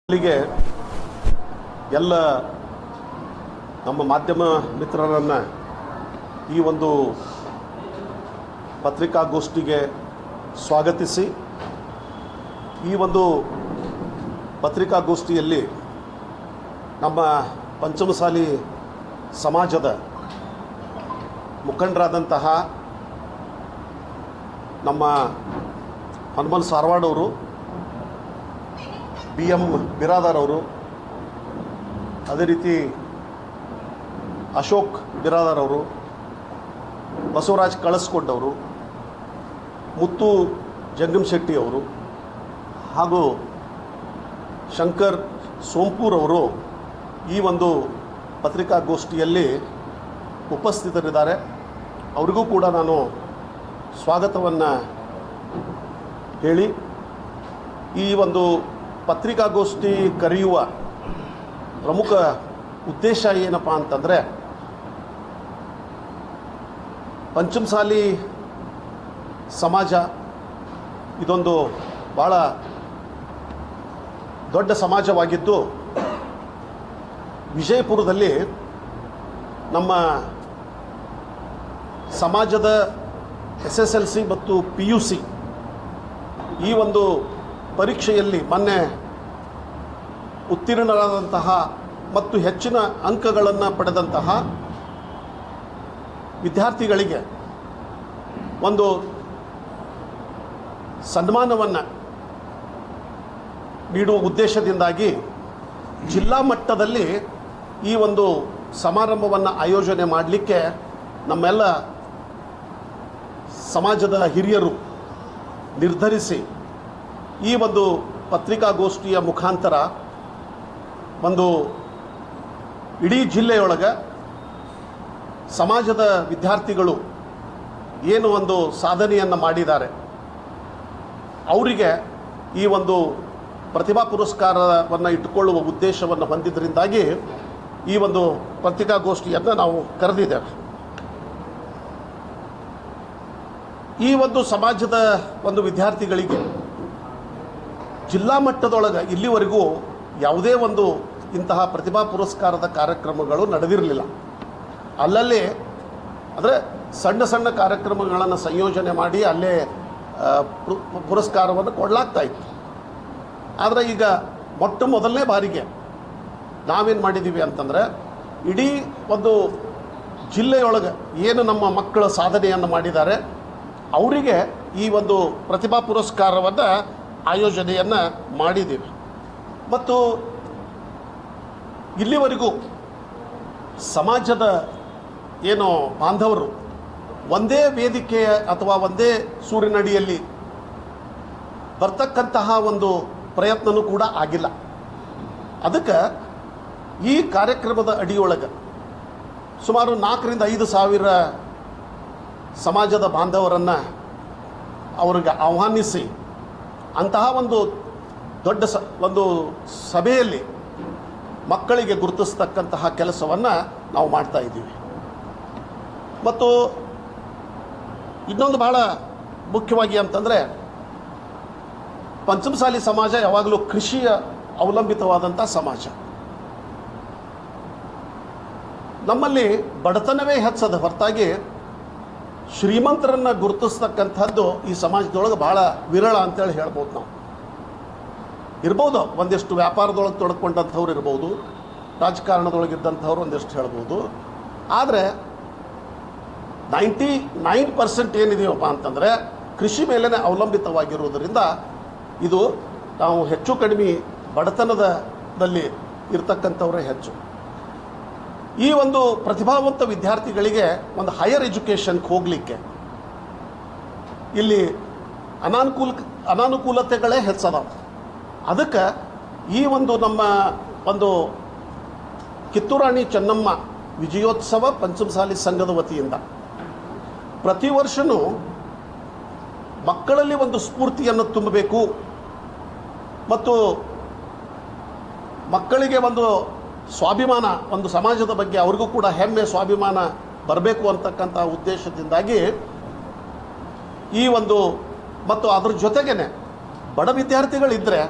ಇಲ್ಲಿಗೆ ಎಲ್ಲ ನಮ್ಮ ಮಾಧ್ಯಮ ಮಿತ್ರರನ್ನು ಈ ಒಂದು ಪತ್ರಿಕಾಗೋಷ್ಠಿಗೆ ಸ್ವಾಗತಿಸಿ ಈ ಒಂದು ಪತ್ರಿಕಾಗೋಷ್ಠಿಯಲ್ಲಿ ನಮ್ಮ ಪಂಚಮಸಾಲಿ ಸಮಾಜದ ಮುಖಂಡರಾದಂತಹ ನಮ್ಮ ಹನುಮನ್ ಸಾರವಾಡ್ ಅವರು, BM ಬಿರಾದಾರ್ ಅವರು, ಅದೇ ರೀತಿ ಅಶೋಕ್ ಬಿರಾದಾರ್ ಅವರು, ಬಸವರಾಜ್ ಕಳಸ್ಕೊಂಡವರು, ಮುತ್ತು ಜಂಗಮ್ ಶೆಟ್ಟಿ ಅವರು ಹಾಗೂ ಶಂಕರ್ ಸೋಂಪೂರ್ ಅವರು ಈ ಒಂದು ಪತ್ರಿಕಾಗೋಷ್ಠಿಯಲ್ಲಿ ಉಪಸ್ಥಿತರಿದ್ದಾರೆ. ಅವರಿಗೂ ಕೂಡ ನಾನು ಸ್ವಾಗತವನ್ನು ಹೇಳಿ, ಈ ಒಂದು ಪತ್ರಿಕಾಗೋಷ್ಠಿ ಕರೆಯುವ ಪ್ರಮುಖ ಉದ್ದೇಶ ಏನಪ್ಪ ಅಂತಂದರೆ, ಪಂಚಮಸಾಲಿ ಸಮಾಜ ಇದೊಂದು ಭಾಳ ದೊಡ್ಡ ಸಮಾಜವಾಗಿದ್ದು, ವಿಜಯಪುರದಲ್ಲಿ ನಮ್ಮ ಸಮಾಜದ SSLC ಮತ್ತು PUC ಈ ಒಂದು ಪರೀಕ್ಷೆಯಲ್ಲಿ ಮೊನ್ನೆ ಉತ್ತೀರ್ಣರಾದಂತಹ ಮತ್ತು ಹೆಚ್ಚಿನ ಅಂಕಗಳನ್ನು ಪಡೆದಂತಹ ವಿದ್ಯಾರ್ಥಿಗಳಿಗೆ ಒಂದು ಸನ್ಮಾನವನ್ನು ನೀಡುವ ಉದ್ದೇಶದಿಂದಾಗಿ ಜಿಲ್ಲಾ ಮಟ್ಟದಲ್ಲಿ ಈ ಒಂದು ಸಮಾರಂಭವನ್ನು ಆಯೋಜನೆ ಮಾಡಲಿಕ್ಕೆ ನಮ್ಮೆಲ್ಲ ಸಮಾಜದ ಹಿರಿಯರು ನಿರ್ಧರಿಸಿ ಈ ಒಂದು ಪತ್ರಿಕಾಗೋಷ್ಠಿಯ ಮುಖಾಂತರ ಒಂದು ಇಡೀ ಜಿಲ್ಲೆಯೊಳಗೆ ಸಮಾಜದ ವಿದ್ಯಾರ್ಥಿಗಳು ಏನು ಒಂದು ಸಾಧನೆಯನ್ನು ಮಾಡಿದ್ದಾರೆ ಅವರಿಗೆ ಈ ಒಂದು ಪ್ರತಿಭಾ ಪುರಸ್ಕಾರವನ್ನು ಇಟ್ಟುಕೊಳ್ಳುವ ಉದ್ದೇಶವನ್ನು ಹೊಂದಿದ್ದರಿಂದಾಗಿ ಈ ಒಂದು ಪತ್ರಿಕಾಗೋಷ್ಠಿಯನ್ನು ನಾವು ಕರೆದಿದ್ದೇವೆ. ಈ ಒಂದು ಸಮಾಜದ ಒಂದು ವಿದ್ಯಾರ್ಥಿಗಳಿಗೆ ಜಿಲ್ಲಾ ಮಟ್ಟದೊಳಗೆ ಇಲ್ಲಿವರೆಗೂ ಯಾವುದೇ ಒಂದು ಇಂತಹ ಪ್ರತಿಭಾ ಪುರಸ್ಕಾರದ ಕಾರ್ಯಕ್ರಮಗಳು ನಡೆದಿರಲಿಲ್ಲ. ಅಲ್ಲಲ್ಲಿ ಅಂದರೆ ಸಣ್ಣ ಸಣ್ಣ ಕಾರ್ಯಕ್ರಮಗಳನ್ನು ಸಂಯೋಜನೆ ಮಾಡಿ ಅಲ್ಲೇ ಪುರಸ್ಕಾರವನ್ನು ಕೊಡಲಾಗ್ತಾ ಇತ್ತು. ಆದರೆ ಈಗ ಮೊಟ್ಟ ಮೊದಲನೇ ಬಾರಿಗೆ ನಾವೇನು ಮಾಡಿದ್ದೀವಿ ಅಂತಂದರೆ, ಇಡೀ ಒಂದು ಜಿಲ್ಲೆಯೊಳಗೆ ಏನು ನಮ್ಮ ಮಕ್ಕಳ ಸಾಧನೆಯನ್ನು ಮಾಡಿದ್ದಾರೆ ಅವರಿಗೆ ಈ ಒಂದು ಪ್ರತಿಭಾ ಪುರಸ್ಕಾರವನ್ನು ಆಯೋಜನೆಯನ್ನು ಮಾಡಿದ್ದೀವಿ. ಮತ್ತು ಇಲ್ಲಿವರೆಗೂ ಸಮಾಜದ ಏನು ಬಾಂಧವರು ಒಂದೇ ವೇದಿಕೆಯ ಅಥವಾ ಒಂದೇ ಸೂರಿನಡಿಯಲ್ಲಿ ಬರ್ತಕ್ಕಂತಹ ಒಂದು ಪ್ರಯತ್ನವೂ ಕೂಡ ಆಗಿಲ್ಲ. ಅದಕ್ಕೆ ಈ ಕಾರ್ಯಕ್ರಮದ ಅಡಿಯೊಳಗೆ ಸುಮಾರು 4 ರಿಂದ 5 ಸಾವಿರ ಸಮಾಜದ ಬಾಂಧವರನ್ನು ಅವರಿಗೆ ಆಹ್ವಾನಿಸಿ ಅಂತಹ ಒಂದು ದೊಡ್ಡ ಒಂದು ಸಭೆಯಲ್ಲಿ ಮಕ್ಕಳಿಗೆ ಗುರುತಿಸ್ತಕ್ಕಂತಹ ಕೆಲಸವನ್ನು ನಾವು ಮಾಡ್ತಾ ಇದ್ದೀವಿ. ಮತ್ತು ಇನ್ನೊಂದು ಬಹಳ ಮುಖ್ಯವಾಗಿ ಅಂತಂದರೆ, ಪಂಚಮಸಾಲಿ ಸಮಾಜ ಯಾವಾಗಲೂ ಕೃಷಿಯ ಅವಲಂಬಿತವಾದಂಥ ಸಮಾಜ. ನಮ್ಮಲ್ಲಿ ಬಡತನವೇ ಹೆಚ್ಚದ ಹೊರತಾಗಿ ಶ್ರೀಮಂತರನ್ನು ಗುರುತಿಸ್ತಕ್ಕಂಥದ್ದು ಈ ಸಮಾಜದೊಳಗೆ ಭಾಳ ವಿರಳ ಅಂತೇಳಿ ಹೇಳ್ಬೋದು. ನಾವು ಇರ್ಬೋದು, ಒಂದಿಷ್ಟು ವ್ಯಾಪಾರದೊಳಗೆ ತೊಡ್ಕೊಂಡಂಥವ್ರು ಇರ್ಬೋದು, ರಾಜಕಾರಣದೊಳಗಿದ್ದಂಥವ್ರು ಒಂದಿಷ್ಟು ಹೇಳ್ಬೋದು. ಆದರೆ 99% ಏನಿದೆಯಪ್ಪ ಅಂತಂದರೆ ಕೃಷಿ ಮೇಲೇ ಅವಲಂಬಿತವಾಗಿರುವುದರಿಂದ ಇದು ನಾವು ಹೆಚ್ಚು ಕಡಿಮೆ ಬಡತನದಲ್ಲಿ ಇರ್ತಕ್ಕಂಥವರೇ ಹೆಚ್ಚು. ಈ ಒಂದು ಪ್ರತಿಭಾವಂತ ವಿದ್ಯಾರ್ಥಿಗಳಿಗೆ ಒಂದು ಹೈಯರ್ ಎಜುಕೇಷನ್ಗೆ ಹೋಗಲಿಕ್ಕೆ ಇಲ್ಲಿ ಅನಾನುಕೂಲತೆಗಳೇ ಹೆಚ್ಚದಾವ. ಅದಕ್ಕೆ ಈ ಒಂದು ನಮ್ಮ ಒಂದು ಕಿತ್ತೂರಾಣಿ ಚೆನ್ನಮ್ಮ ವಿಜಯೋತ್ಸವ ಪಂಚಮಸಾಲಿ ಸಂಘದ ವತಿಯಿಂದ ಪ್ರತಿ ವರ್ಷವೂ ಮಕ್ಕಳಲ್ಲಿ ಒಂದು ಸ್ಫೂರ್ತಿಯನ್ನು ತುಂಬಬೇಕು ಮತ್ತು ಮಕ್ಕಳಿಗೆ ಒಂದು ಸ್ವಾಭಿಮಾನ, ಒಂದು ಸಮಾಜದ ಬಗ್ಗೆ ಅವ್ರಿಗೂ ಕೂಡ ಹೆಮ್ಮೆ, ಸ್ವಾಭಿಮಾನ ಬರಬೇಕು ಅಂತಕ್ಕಂಥ ಉದ್ದೇಶದಿಂದಾಗಿ ಈ ಒಂದು ಮತ್ತು ಅದ್ರ ಜೊತೆಗೇ ಬಡ ವಿದ್ಯಾರ್ಥಿಗಳಿದ್ದರೆ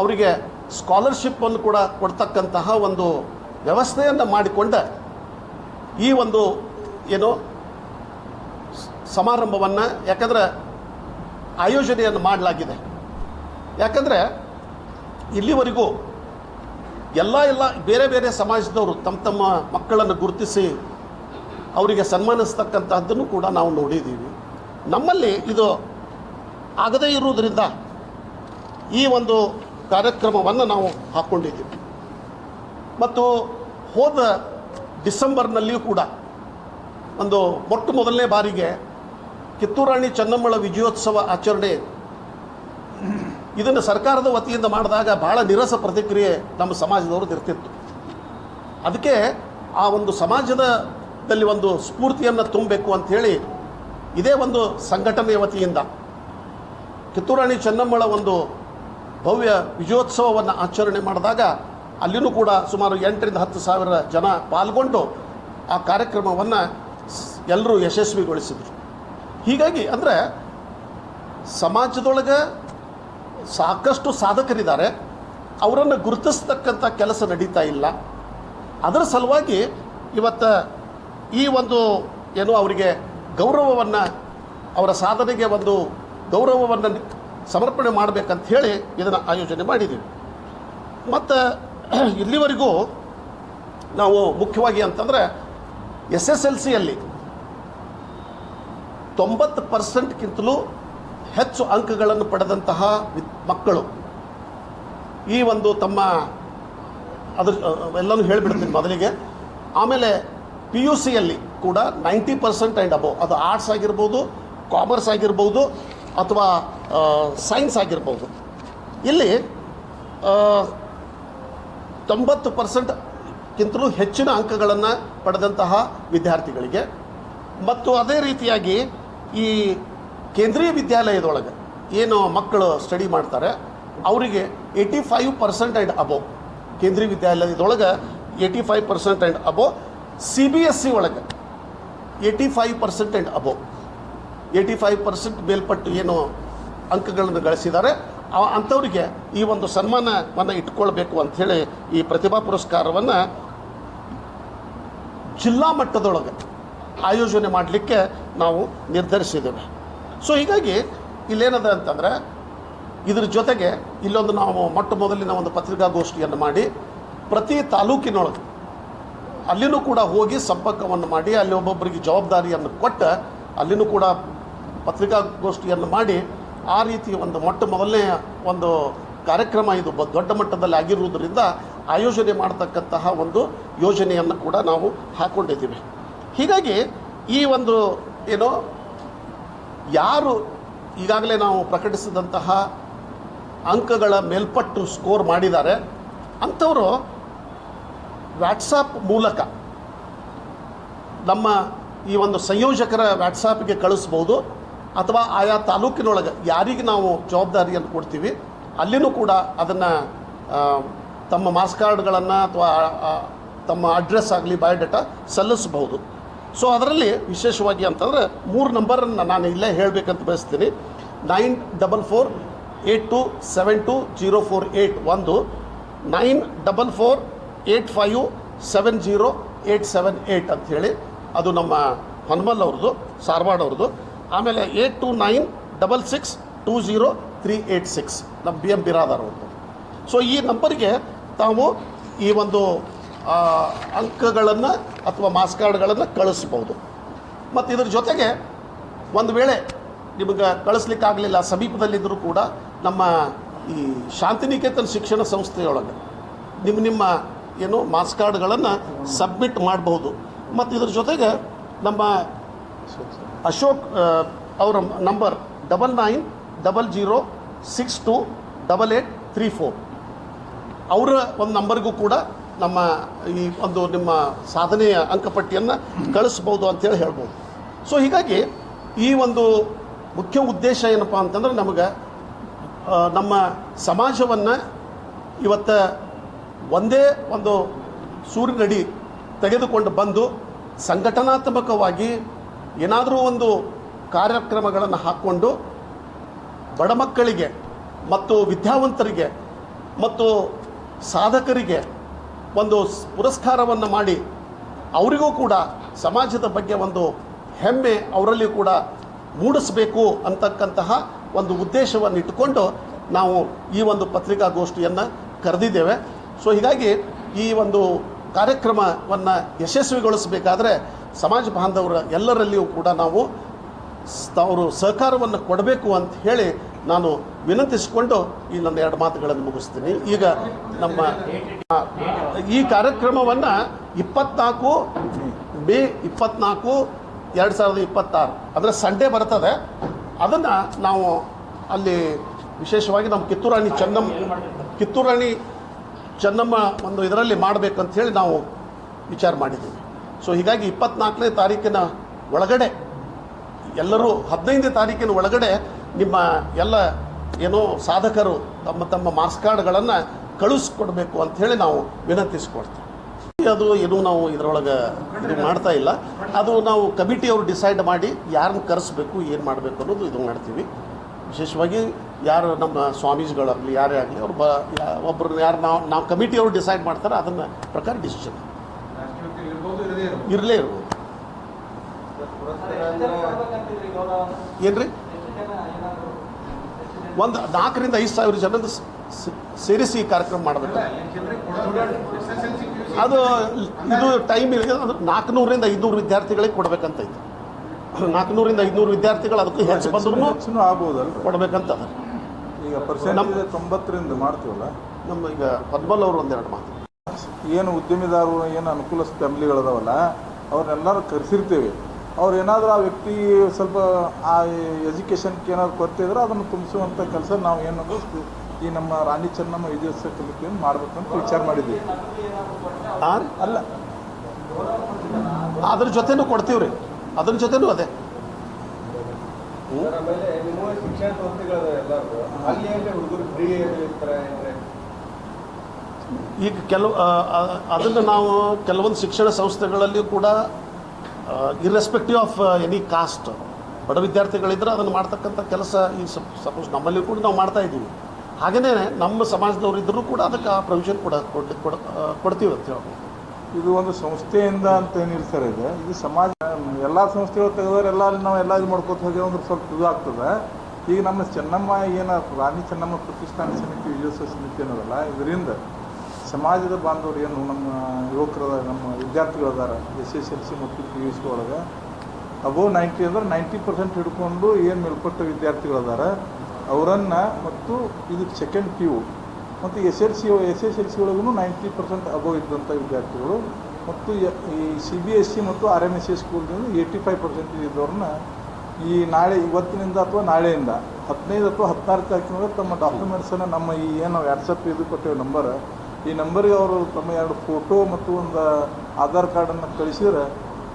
ಅವರಿಗೆ ಸ್ಕಾಲರ್ಶಿಪ್ಪನ್ನು ಕೂಡ ಕೊಡ್ತಕ್ಕಂತಹ ಒಂದು ವ್ಯವಸ್ಥೆಯನ್ನು ಮಾಡಿಕೊಂಡ ಈ ಒಂದು ಏನು ಸಮಾರಂಭವನ್ನು ಯಾಕಂದರೆ ಆಯೋಜನೆಯನ್ನು ಮಾಡಲಾಗಿದೆ. ಯಾಕಂದರೆ ಇಲ್ಲಿವರೆಗೂ ಎಲ್ಲ ಬೇರೆ ಬೇರೆ ಸಮಾಜದವರು ತಮ್ಮ ಮಕ್ಕಳನ್ನು ಗುರುತಿಸಿ ಅವರಿಗೆ ಸನ್ಮಾನಿಸ್ತಕ್ಕಂಥದ್ದನ್ನು ಕೂಡ ನಾವು ನೋಡಿದ್ದೀವಿ. ನಮ್ಮಲ್ಲಿ ಇದು ಆಗದೇ ಇರುವುದರಿಂದ ಈ ಒಂದು ಕಾರ್ಯಕ್ರಮವನ್ನು ನಾವು ಹಾಕ್ಕೊಂಡಿದ್ದೀವಿ. ಮತ್ತು ಹೋದ ಡಿಸೆಂಬರ್ನಲ್ಲಿಯೂ ಕೂಡ ಒಂದು ಮೊದಲನೇ ಬಾರಿಗೆ ಕಿತ್ತೂರು ರಾಣಿ ಚೆನ್ನಮ್ಮಳ ವಿಜಯೋತ್ಸವ ಆಚರಣೆ ಇದನ್ನು ಸರ್ಕಾರದ ವತಿಯಿಂದ ಮಾಡಿದಾಗ ಭಾಳ ನಿರಸ ಪ್ರತಿಕ್ರಿಯೆ ನಮ್ಮ ಸಮಾಜದವ್ರದ್ದು ಇರ್ತಿತ್ತು. ಅದಕ್ಕೆ ಆ ಒಂದು ಸಮಾಜದಲ್ಲಿ ಒಂದು ಸ್ಫೂರ್ತಿಯನ್ನು ತುಂಬಬೇಕು ಅಂಥೇಳಿ ಇದೇ ಒಂದು ಸಂಘಟನೆಯ ವತಿಯಿಂದ ಕಿತ್ತೂರು ರಾಣಿ ಚೆನ್ನಮ್ಮಳ ಒಂದು ಭವ್ಯ ವಿಜಯೋತ್ಸವವನ್ನು ಆಚರಣೆ ಮಾಡಿದಾಗ ಅಲ್ಲಿನೂ ಕೂಡ ಸುಮಾರು 8,000 to 10,000 ಜನ ಪಾಲ್ಗೊಂಡು ಆ ಕಾರ್ಯಕ್ರಮವನ್ನು ಎಲ್ಲರೂ ಯಶಸ್ವಿಗೊಳಿಸಿದರು. ಹೀಗಾಗಿ ಅಂದರೆ ಸಮಾಜದೊಳಗೆ ಸಾಕಷ್ಟು ಸಾಧಕರಿದ್ದಾರೆ, ಅವರನ್ನು ಗುರುತಿಸ್ತಕ್ಕಂಥ ಕೆಲಸ ನಡೀತಾ ಇಲ್ಲ. ಅದರ ಸಲುವಾಗಿ ಇವತ್ತು ಈ ಒಂದು ಏನು ಅವರಿಗೆ ಗೌರವವನ್ನು, ಅವರ ಸಾಧನೆಗೆ ಒಂದು ಗೌರವವನ್ನು ಸಮರ್ಪಣೆ ಮಾಡಬೇಕಂತ ಹೇಳಿ ಇದನ್ನು ಆಯೋಜನೆ ಮಾಡಿದ್ದೀವಿ. ಮತ್ತು ಇಲ್ಲಿವರೆಗೂ ನಾವು ಮುಖ್ಯವಾಗಿ ಅಂತಂದರೆ SSLCಯಲ್ಲಿ 90%ಗಿಂತಲೂ ಹೆಚ್ಚು ಅಂಕಗಳನ್ನು ಪಡೆದಂತಹ ಮಕ್ಕಳು ಈ ಒಂದು ತಮ್ಮ ಅದ್ರ ಎಲ್ಲನೂ ಹೇಳಿಬಿಡ್ತೀನಿ ಮೊದಲಿಗೆ. ಆಮೇಲೆ PUCಯಲ್ಲಿ ಕೂಡ 90% ಆ್ಯಂಡ್ ಅಬೋವ್, ಅದು ಆರ್ಟ್ಸ್ ಆಗಿರ್ಬೋದು, ಕಾಮರ್ಸ್ ಆಗಿರ್ಬೋದು, ಅಥವಾ ಸೈನ್ಸ್ ಆಗಿರ್ಬೋದು. ಇಲ್ಲಿ 90%ಗಿಂತಲೂ ಹೆಚ್ಚಿನ ಅಂಕಗಳನ್ನು ಪಡೆದಂತಹ ವಿದ್ಯಾರ್ಥಿಗಳಿಗೆ, ಮತ್ತು ಅದೇ ರೀತಿಯಾಗಿ ಈ ಕೇಂದ್ರೀಯ ವಿದ್ಯಾಲಯದೊಳಗೆ ಏನು ಮಕ್ಕಳು ಸ್ಟಡಿ ಮಾಡ್ತಾರೆ ಅವರಿಗೆ 85% ಆ್ಯಂಡ್ ಅಬೋವ್, ಕೇಂದ್ರೀಯ ವಿದ್ಯಾಲಯದೊಳಗೆ 85% ಆ್ಯಂಡ್ ಅಬೋವ್, CBSE ಒಳಗೆ 85% ಆ್ಯಂಡ್ ಅಬೋವ್, 85% ಮೇಲ್ಪಟ್ಟು ಏನು ಅಂಕಗಳನ್ನು ಗಳಿಸಿದ್ದಾರೆ ಅಂಥವರಿಗೆ ಈ ಒಂದು ಸನ್ಮಾನವನ್ನು ಇಟ್ಕೊಳ್ಬೇಕು ಅಂಥೇಳಿ ಈ ಪ್ರತಿಭಾ ಪುರಸ್ಕಾರವನ್ನು ಜಿಲ್ಲಾ ಮಟ್ಟದೊಳಗೆ ಆಯೋಜನೆ ಮಾಡಲಿಕ್ಕೆ ನಾವು ನಿರ್ಧರಿಸಿದ್ದೇವೆ. ಸೊ ಹೀಗಾಗಿ ಇಲ್ಲೇನದ ಅಂತಂದರೆ ಇದ್ರ ಜೊತೆಗೆ ಇಲ್ಲೊಂದು ನಾವು ಮೊದಲಿನ ಒಂದು ಪತ್ರಿಕಾಗೋಷ್ಠಿಯನ್ನು ಮಾಡಿ ಪ್ರತಿ ತಾಲೂಕಿನೊಳಗೆ ಅಲ್ಲಿನೂ ಕೂಡ ಹೋಗಿ ಸಂಪರ್ಕವನ್ನು ಮಾಡಿ ಅಲ್ಲಿ ಒಬ್ಬೊಬ್ಬರಿಗೆ ಜವಾಬ್ದಾರಿಯನ್ನು ಕೊಟ್ಟು ಅಲ್ಲಿನೂ ಕೂಡ ಪತ್ರಿಕಾಗೋಷ್ಠಿಯನ್ನು ಮಾಡಿ ಆ ರೀತಿ ಒಂದು ಮೊದಲನೇ ಒಂದು ಕಾರ್ಯಕ್ರಮ ಇದು ದೊಡ್ಡ ಮಟ್ಟದಲ್ಲಿ ಆಗಿರುವುದರಿಂದ ಆಯೋಜನೆ ಮಾಡತಕ್ಕಂತಹ ಒಂದು ಯೋಜನೆಯನ್ನು ಕೂಡ ನಾವು ಹಾಕ್ಕೊಂಡಿದ್ದೀವಿ. ಹೀಗಾಗಿ ಈ ಒಂದು ಏನು ಯಾರು ಈಗಾಗಲೇ ನಾವು ಪ್ರಕಟಿಸಿದಂತಹ ಅಂಕಗಳ ಮೇಲ್ಪಟ್ಟು ಸ್ಕೋರ್ ಮಾಡಿದ್ದಾರೆ ಅಂಥವರು ವ್ಯಾಟ್ಸಾಪ್ ಮೂಲಕ ನಮ್ಮ ಈ ಒಂದು ಸಂಯೋಜಕರ ವ್ಯಾಟ್ಸಾಪ್ಗೆ ಕಳಿಸ್ಬೋದು, ಅಥವಾ ಆಯಾ ತಾಲೂಕಿನೊಳಗೆ ಯಾರಿಗೆ ನಾವು ಜವಾಬ್ದಾರಿಯನ್ನು ಕೊಡ್ತೀವಿ ಅಲ್ಲಿನೂ ಕೂಡ ಅದನ್ನು ತಮ್ಮ ಮಾರ್ಕ್ಸ್ ಕಾರ್ಡ್ಗಳನ್ನು ಅಥವಾ ತಮ್ಮ ಅಡ್ರೆಸ್ ಆಗಲಿ ಬಯೋಡೇಟಾ ಸಲ್ಲಿಸಬಹುದು. ಸೊ ಅದರಲ್ಲಿ ವಿಶೇಷವಾಗಿ ಅಂತಂದರೆ 3 ನಂಬರನ್ನು ನಾನು ಇಲ್ಲೇ ಹೇಳಬೇಕಂತ ಬಯಸ್ತೀನಿ. 9448272048 ಒಂದು, 9448570878 ಅಂಥೇಳಿ ಅದು ನಮ್ಮ ಹೊನ್ಮಲ್ ಅವ್ರದ್ದು, ಸಾರವಾಡ ಅವ್ರದ್ದು. ಆಮೇಲೆ 8296620386 ನಮ್ಮ BM ಬಿರಾದಾರ್ ಅವ್ರದ್ದು. ಸೊ ಈ ನಂಬರ್ಗೆ ತಾವು ಈ ಒಂದು ಅಂಕಗಳನ್ನು ಅಥವಾ ಮಾರ್ಕ್ಸ್ ಕಾರ್ಡ್ಗಳನ್ನು ಕಳಿಸ್ಬೋದು. ಮತ್ತು ಇದ್ರ ಜೊತೆಗೆ ಒಂದು ವೇಳೆ ನಿಮಗೆ ಕಳಿಸ್ಲಿಕ್ಕಾಗಲಿಲ್ಲ, ಸಮೀಪದಲ್ಲಿದ್ದರೂ ಕೂಡ ನಮ್ಮ ಈ ಶಾಂತಿನಿಕೇತನ ಶಿಕ್ಷಣ ಸಂಸ್ಥೆಯೊಳಗೆ ನಿಮ್ಮ ಏನು ಮಾರ್ಕ್ಸ್ ಕಾರ್ಡ್ಗಳನ್ನು ಸಬ್ಮಿಟ್ ಮಾಡಬಹುದು. ಮತ್ತು ಇದ್ರ ಜೊತೆಗೆ ನಮ್ಮ ಅಶೋಕ್ ಅವರ ನಂಬರ್ 9900628834 ಅವರ ಒಂದು ನಂಬರ್ಗೂ ಕೂಡ ನಮ್ಮ ಈ ಒಂದು ನಿಮ್ಮ ಸಾಧನೆಯ ಅಂಕಪಟ್ಟಿಯನ್ನು ಕಳಿಸ್ಬೋದು ಅಂತೇಳಿ ಹೇಳ್ಬೋದು. ಸೊ ಹೀಗಾಗಿ ಈ ಒಂದು ಮುಖ್ಯ ಉದ್ದೇಶ ಏನಪ್ಪ ಅಂತಂದ್ರೆ ನಮಗೆ ನಮ್ಮ ಸಮಾಜವನ್ನು ಇವತ್ತು ಒಂದೇ ಒಂದು ಸೂರಿನಡಿ ತೆಗೆದುಕೊಂಡು ಬಂದು ಸಂಘಟನಾತ್ಮಕವಾಗಿ ಏನಾದರೂ ಒಂದು ಕಾರ್ಯಕ್ರಮಗಳನ್ನು ಹಾಕ್ಕೊಂಡು ಬಡ ಮಕ್ಕಳಿಗೆ ಮತ್ತು ವಿದ್ಯಾವಂತರಿಗೆ ಮತ್ತು ಸಾಧಕರಿಗೆ ಒಂದು ಪುರಸ್ಕಾರವನ್ನು ಮಾಡಿ ಅವರಿಗೂ ಕೂಡ ಸಮಾಜದ ಬಗ್ಗೆ ಒಂದು ಹೆಮ್ಮೆ ಅವರಲ್ಲಿ ಕೂಡ ಮೂಡಿಸಬೇಕು ಅಂತಕ್ಕಂತಹ ಒಂದು ಉದ್ದೇಶವನ್ನು ಇಟ್ಟುಕೊಂಡು ನಾವು ಈ ಒಂದು ಪತ್ರಿಕಾಗೋಷ್ಠಿಯನ್ನು ಕರೆದಿದ್ದೇವೆ. ಸೊ ಹೀಗಾಗಿ ಈ ಒಂದು ಕಾರ್ಯಕ್ರಮವನ್ನು ಯಶಸ್ವಿಗೊಳಿಸಬೇಕಾದ್ರೆ ಸಮಾಜ ಬಾಂಧವರ ಎಲ್ಲರಲ್ಲಿಯೂ ಕೂಡ ನಾವು ಅವರು ಸಹಕಾರವನ್ನು ಕೊಡಬೇಕು ಅಂತ ಹೇಳಿ ನಾನು ವಿನಂತಿಸಿಕೊಂಡು ಈ ನನ್ನ 2 ಮಾತುಗಳನ್ನು ಮುಗಿಸ್ತೀನಿ. ಈಗ ನಮ್ಮ ಈ ಕಾರ್ಯಕ್ರಮವನ್ನು 24 ಮೇ 24, 2026 ಅಂದರೆ ಸಂಡೇ ಬರ್ತದೆ. ಅದನ್ನು ನಾವು ಅಲ್ಲಿ ವಿಶೇಷವಾಗಿ ನಮ್ಮ ಕಿತ್ತೂರು ರಾಣಿ ಚೆನ್ನಮ್ಮ ಒಂದು ಇದರಲ್ಲಿ ಮಾಡಬೇಕಂತ ಹೇಳಿ ನಾವು ವಿಚಾರ ಮಾಡಿದ್ದೀವಿ. ಸೊ ಹೀಗಾಗಿ 24ನೇ ತಾರೀಕಿನ ಒಳಗಡೆ ಎಲ್ಲರೂ 15ನೇ ತಾರೀಕಿನ ಒಳಗಡೆ ನಿಮ್ಮ ಎಲ್ಲ ಏನೋ ಸಾಧಕರು ತಮ್ಮ ಮಾರ್ಕ್ಸ್ ಕಾರ್ಡ್ಗಳನ್ನು ಕಳಿಸ್ಕೊಡ್ಬೇಕು ಅಂಥೇಳಿ ನಾವು ವಿನಂತಿಸ್ಕೊಡ್ತೀವಿ. ಅದು ಏನೂ ನಾವು ಇದರೊಳಗೆ ಇದು ಮಾಡ್ತಾ ಇಲ್ಲ. ಅದು ನಾವು ಕಮಿಟಿಯವರು ಡಿಸೈಡ್ ಮಾಡಿ ಯಾರನ್ನ ಕರೆಸ್ಬೇಕು ಏನು ಮಾಡಬೇಕು ಅನ್ನೋದು ಇದು ಮಾಡ್ತೀವಿ. ವಿಶೇಷವಾಗಿ ಯಾರು ನಮ್ಮ ಸ್ವಾಮೀಜಿಗಳಾಗಲಿ ಯಾರೇ ಆಗಲಿ ಅವ್ರು ಒಬ್ಬರು ಯಾರು ನಾವು ಕಮಿಟಿಯವರು ಡಿಸೈಡ್ ಮಾಡ್ತಾರೆ ಅದನ್ನು ಪ್ರಕಾರ ಡಿಸಿಷನ್ ಇರಲೇ ಇರ್ಬೋದು. ಏನ್ರಿ ಒಂದು 4,000 ರಿಂದ 5,000 ಜನದ ಸೇರಿಸಿ ಈ ಕಾರ್ಯಕ್ರಮ ಮಾಡಬೇಕು. ಅದು ಇದು ಟೈಮ್ ಇದೆ. ಅದು 400 ರಿಂದ 500 ವಿದ್ಯಾರ್ಥಿಗಳಿಗೆ ಕೊಡಬೇಕಂತ ಇತ್ತು. 400 ರಿಂದ 500 ವಿದ್ಯಾರ್ಥಿಗಳು ಅದಕ್ಕೂ ಹೆಚ್ಚು ಬಂದ್ರೂ ಆಗ್ಬೋದಲ್ಲ ಕೊಡಬೇಕಂತ. ಈಗ ಪರ್ಸೆಂಟ್ 90ರಿಂದ ಮಾಡ್ತೀವಲ್ಲ. ನಮ್ಮ ಈಗ ಪದ್ಮಲ್ ಅವರು 1-2 ಮಾತು. ಏನು ಉದ್ಯಮಿದಾರರು ಏನು ಅನುಕೂಲ ಫ್ಯಾಮಿಲಿಗಳದಾವಲ್ಲ ಅವ್ರನ್ನೆಲ್ಲರೂ ಕರೆಸಿರ್ತೀವಿ. ಅವ್ರು ಏನಾದರೂ ಆ ವ್ಯಕ್ತಿ ಸ್ವಲ್ಪ ಆ ಎಜುಕೇಷನ್ಗೆ ಏನಾದ್ರು ಕೊರತೆ ಇದ್ರೆ ಅದನ್ನು ತುಂಬಿಸುವಂಥ ಕೆಲಸ ನಾವು ಏನು ಈ ನಮ್ಮ ರಾಣಿ ಚೆನ್ನಮ್ಮ ವಿಜಯೋತ್ಸವ ಕಮಿಟಿಯನ್ನು ಮಾಡಬೇಕಂತ ವಿಚಾರ ಮಾಡಿದ್ದೀವಿ. ಅಲ್ಲ ಅದ್ರ ಜೊತೆನೂ ಕೊಡ್ತೀವಿ ರೀ, ಅದ್ರ ಜೊತೆನೂ ಅದೇ. ಈಗ ಅದನ್ನು ನಾವು ಕೆಲವೊಂದು ಶಿಕ್ಷಣ ಸಂಸ್ಥೆಗಳಲ್ಲಿಯೂ ಕೂಡ ಇರ್ರೆಸ್ಪೆಕ್ಟಿವ್ ಆಫ್ ಎನಿ ಕಾಸ್ಟ್ ಬಡ ವಿದ್ಯಾರ್ಥಿಗಳಿದ್ರೆ ಅದನ್ನು ಮಾಡ್ತಕ್ಕಂಥ ಕೆಲಸ ಈ ಸಪೋಸ್ ನಮ್ಮಲ್ಲಿ ಕೂಡ ನಾವು ಮಾಡ್ತಾ ಇದ್ದೀವಿ. ಹಾಗೆಯೇ ನಮ್ಮ ಸಮಾಜದವರು ಇದ್ದರೂ ಕೂಡ ಅದಕ್ಕೆ ಆ ಪ್ರೊವಿಷನ್ ಕೊಡ್ತೀವಿ ಅಂತ ಹೇಳಿ. ಇದು ಒಂದು ಸಂಸ್ಥೆಯಿಂದ ಅಂತ ಏನಿಲ್ಲ ಸರ್. ಇದು ಸಮಾಜ ಎಲ್ಲ ಸಂಸ್ಥೆಗಳು ತೆಗೆದವ್ರು ನಾವೆಲ್ಲ ಇದು ಮಾಡ್ಕೋತ ಹೋಗಿ ಅಂದ್ರೆ ಸ್ವಲ್ಪ ಇದು ಆಗ್ತದೆ. ಈಗ ನಮ್ಮ ಚೆನ್ನಮ್ಮ ಏನು ರಾಣಿ ಚೆನ್ನಮ್ಮ ಪ್ರತಿಷ್ಠಾನ ಸಮಿತಿ ವಿಜಯೋತ್ಸವ ಸಮಿತಿ ಅನ್ನೋದಲ್ಲ, ಇದರಿಂದ ಸಮಾಜದ ಬಾಂಧವರು ಏನು ನಮ್ಮ ಯುವಕರದ ನಮ್ಮ ವಿದ್ಯಾರ್ಥಿಗಳದಾರ SSLC ಮತ್ತು PUC ಒಳಗೆ ಅಬೋವ್ 90 ಅಂದ್ರೆ 90% ಹಿಡ್ಕೊಂಡು ಏನು ಮೇಲ್ಪಟ್ಟ ವಿದ್ಯಾರ್ಥಿಗಳದಾರ ಅವರನ್ನು ಮತ್ತು ಇದಕ್ಕೆ ಸೆಕೆಂಡ್ PU ಮತ್ತು SSLC ಒಳಗೂ 90% ಅಬೋವ್ ಇದ್ದಂಥ ವಿದ್ಯಾರ್ಥಿಗಳು ಮತ್ತು ಈ CBSE ಮತ್ತು RMSE ಸ್ಕೂಲ್ದಿಂದ 85% ಇದ್ದವ್ರನ್ನ ಈ ಇವತ್ತಿನಿಂದ ಅಥವಾ ನಾಳೆಯಿಂದ 15 ಅಥವಾ 16 ತಾರೀಕಿನೊಳಗೆ ತಮ್ಮ ಡಾಕ್ಯುಮೆಂಟ್ಸನ್ನು ನಮ್ಮ ಈ ಏನು ವಾಟ್ಸಪ್ ಇದು ಕೊಟ್ಟೇವೆ ನಂಬರ್, ಈ ನಂಬರಿಗೆ ಅವರು ತಮ್ಮ 2 ಫೋಟೋ ಮತ್ತು ಒಂದು ಆಧಾರ್ ಕಾರ್ಡನ್ನು ಕಳಿಸಿದ್ರೆ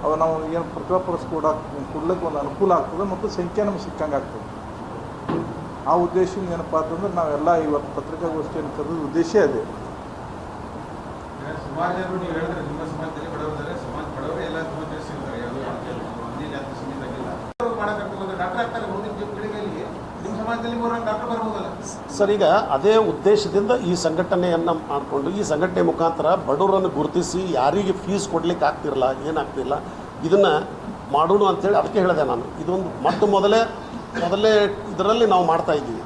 ಅವು ನಾವು ಏನು ಪ್ರತಿಭಾಪುರಸ್ ಕೊಡ್ಲಿಕ್ಕೆ ಒಂದು ಅನುಕೂಲ ಆಗ್ತದೆ ಮತ್ತು ಸಂಖ್ಯೆ ನಮ್ಗೆ ಸಿಕ್ಕಂಗೆ ಆಗ್ತದೆ. ಆ ಉದ್ದೇಶದಿಂದ ಏನಪ್ಪ ಅಂತಂದ್ರೆ ನಾವೆಲ್ಲ ಇವತ್ತು ಪತ್ರಿಕಾಗೋಷ್ಠಿಯನ್ನು ಕರೆದ ಉದ್ದೇಶ ಅದೇ. ಸರ್, ಈಗ ಅದೇ ಉದ್ದೇಶದಿಂದ ಈ ಸಂಘಟನೆಯನ್ನು ಮಾಡಿಕೊಂಡು ಈ ಸಂಘಟನೆ ಮುಖಾಂತರ ಬಡವರನ್ನು ಗುರುತಿಸಿ ಯಾರಿಗೆ ಫೀಸ್ ಕೊಡ್ಲಿಕ್ಕೆ ಆಗ್ತಿರಲ್ಲ, ಏನಾಗ್ತಿಲ್ಲ, ಇದನ್ನು ಮಾಡೋಣ ಅಂಥೇಳಿ ಅದಕ್ಕೆ ಹೇಳಿದೆ ನಾನು. ಇದೊಂದು ಮೊದಲೇ ಇದರಲ್ಲಿ ನಾವು ಮಾಡ್ತಾ ಇದ್ದೀವಿ.